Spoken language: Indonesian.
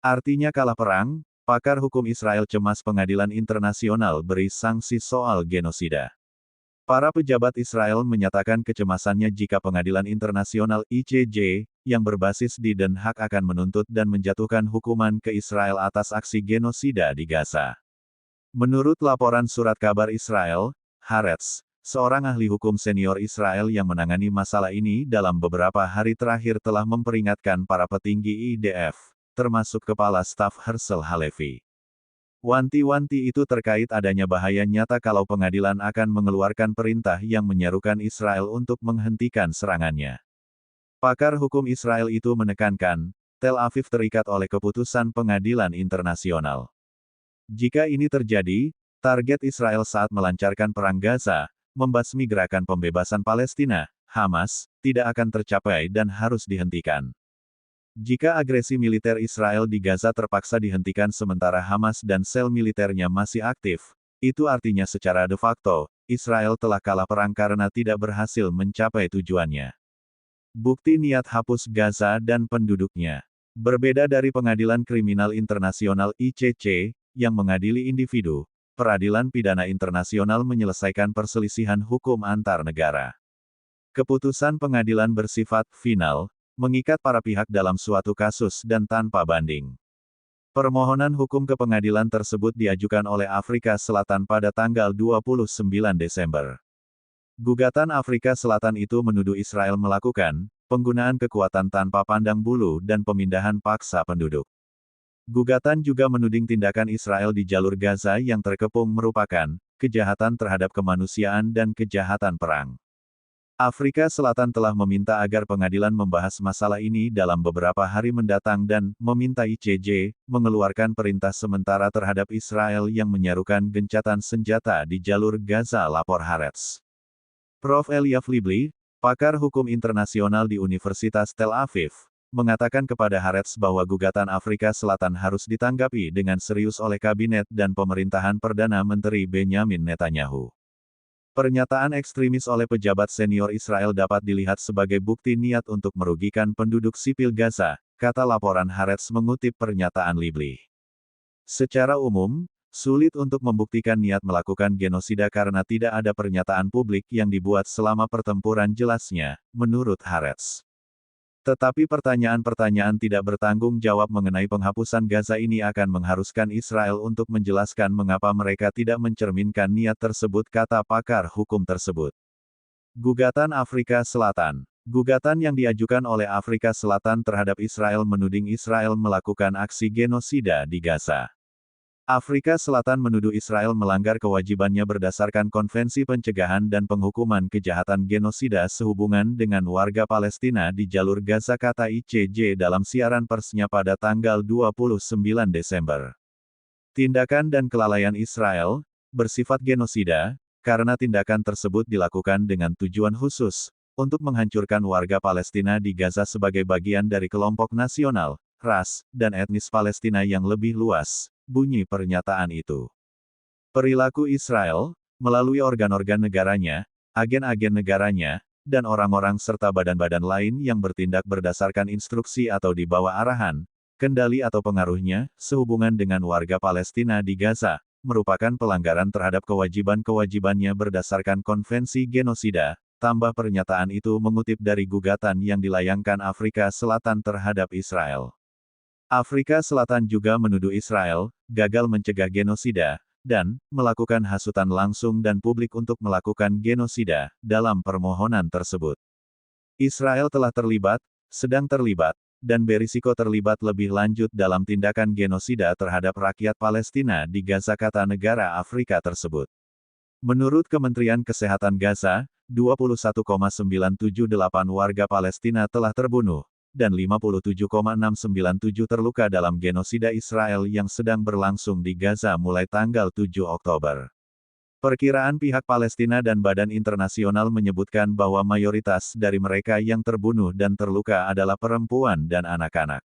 Artinya kalah perang, pakar hukum Israel cemas pengadilan internasional beri sanksi soal genosida. Para pejabat Israel menyatakan kecemasannya jika pengadilan internasional ICJ, yang berbasis di Den Haag akan menuntut dan menjatuhkan hukuman ke Israel atas aksi genosida di Gaza. Menurut laporan surat kabar Israel, Haaretz, seorang ahli hukum senior Israel yang menangani masalah ini dalam beberapa hari terakhir telah memperingatkan para petinggi IDF, termasuk Kepala Staf Herschel Halevi. Wanti-wanti itu terkait adanya bahaya nyata kalau pengadilan akan mengeluarkan perintah yang menyerukan Israel untuk menghentikan serangannya. Pakar hukum Israel itu menekankan, Tel Aviv terikat oleh keputusan pengadilan internasional. Jika ini terjadi, target Israel saat melancarkan perang Gaza, membasmi gerakan pembebasan Palestina, Hamas, tidak akan tercapai dan harus dihentikan. Jika agresi militer Israel di Gaza terpaksa dihentikan sementara Hamas dan sel militernya masih aktif, itu artinya secara de facto, Israel telah kalah perang karena tidak berhasil mencapai tujuannya. Bukti niat hapus Gaza dan penduduknya. Berbeda dari Pengadilan Kriminal Internasional ICC, yang mengadili individu, peradilan pidana internasional menyelesaikan perselisihan hukum antar negara. Keputusan pengadilan bersifat final, mengikat para pihak dalam suatu kasus dan tanpa banding. Permohonan hukum ke pengadilan tersebut diajukan oleh Afrika Selatan pada tanggal 29 Desember. Gugatan Afrika Selatan itu menuduh Israel melakukan penggunaan kekuatan tanpa pandang bulu dan pemindahan paksa penduduk. Gugatan juga menuding tindakan Israel di jalur Gaza yang terkepung merupakan kejahatan terhadap kemanusiaan dan kejahatan perang. Afrika Selatan telah meminta agar pengadilan membahas masalah ini dalam beberapa hari mendatang dan meminta ICJ mengeluarkan perintah sementara terhadap Israel yang menyerukan gencatan senjata di jalur Gaza, lapor Haaretz. Prof. Eliav Libli, pakar hukum internasional di Universitas Tel Aviv, mengatakan kepada Haaretz bahwa gugatan Afrika Selatan harus ditanggapi dengan serius oleh kabinet dan pemerintahan Perdana Menteri Benyamin Netanyahu. Pernyataan ekstremis oleh pejabat senior Israel dapat dilihat sebagai bukti niat untuk merugikan penduduk sipil Gaza, kata laporan Haaretz mengutip pernyataan Libli. Secara umum, sulit untuk membuktikan niat melakukan genosida karena tidak ada pernyataan publik yang dibuat selama pertempuran jelasnya, menurut Haaretz. Tetapi pertanyaan-pertanyaan tidak bertanggung jawab mengenai penghapusan Gaza ini akan mengharuskan Israel untuk menjelaskan mengapa mereka tidak mencerminkan niat tersebut, kata pakar hukum tersebut. Gugatan Afrika Selatan. Gugatan yang diajukan oleh Afrika Selatan terhadap Israel menuding Israel melakukan aksi genosida di Gaza. Afrika Selatan menuduh Israel melanggar kewajibannya berdasarkan Konvensi Pencegahan dan Penghukuman Kejahatan Genosida sehubungan dengan warga Palestina di jalur Gaza, kata ICJ dalam siaran persnya pada tanggal 29 Desember. Tindakan dan kelalaian Israel bersifat genosida, karena tindakan tersebut dilakukan dengan tujuan khusus, untuk menghancurkan warga Palestina di Gaza sebagai bagian dari kelompok nasional, ras, dan etnis Palestina yang lebih luas. Bunyi pernyataan itu. Perilaku Israel, melalui organ-organ negaranya, agen-agen negaranya, dan orang-orang serta badan-badan lain yang bertindak berdasarkan instruksi atau di bawah arahan, kendali atau pengaruhnya, sehubungan dengan warga Palestina di Gaza, merupakan pelanggaran terhadap kewajiban-kewajibannya berdasarkan Konvensi Genosida, tambah pernyataan itu mengutip dari gugatan yang dilayangkan Afrika Selatan terhadap Israel. Afrika Selatan juga menuduh Israel gagal mencegah genosida dan melakukan hasutan langsung dan publik untuk melakukan genosida dalam permohonan tersebut. Israel telah terlibat, sedang terlibat, dan berisiko terlibat lebih lanjut dalam tindakan genosida terhadap rakyat Palestina di Gaza, kata negara Afrika tersebut. Menurut Kementerian Kesehatan Gaza, 21,978 warga Palestina telah terbunuh, dan 57,697 terluka dalam genosida Israel yang sedang berlangsung di Gaza mulai tanggal 7 Oktober. Perkiraan pihak Palestina dan Badan Internasional menyebutkan bahwa mayoritas dari mereka yang terbunuh dan terluka adalah perempuan dan anak-anak.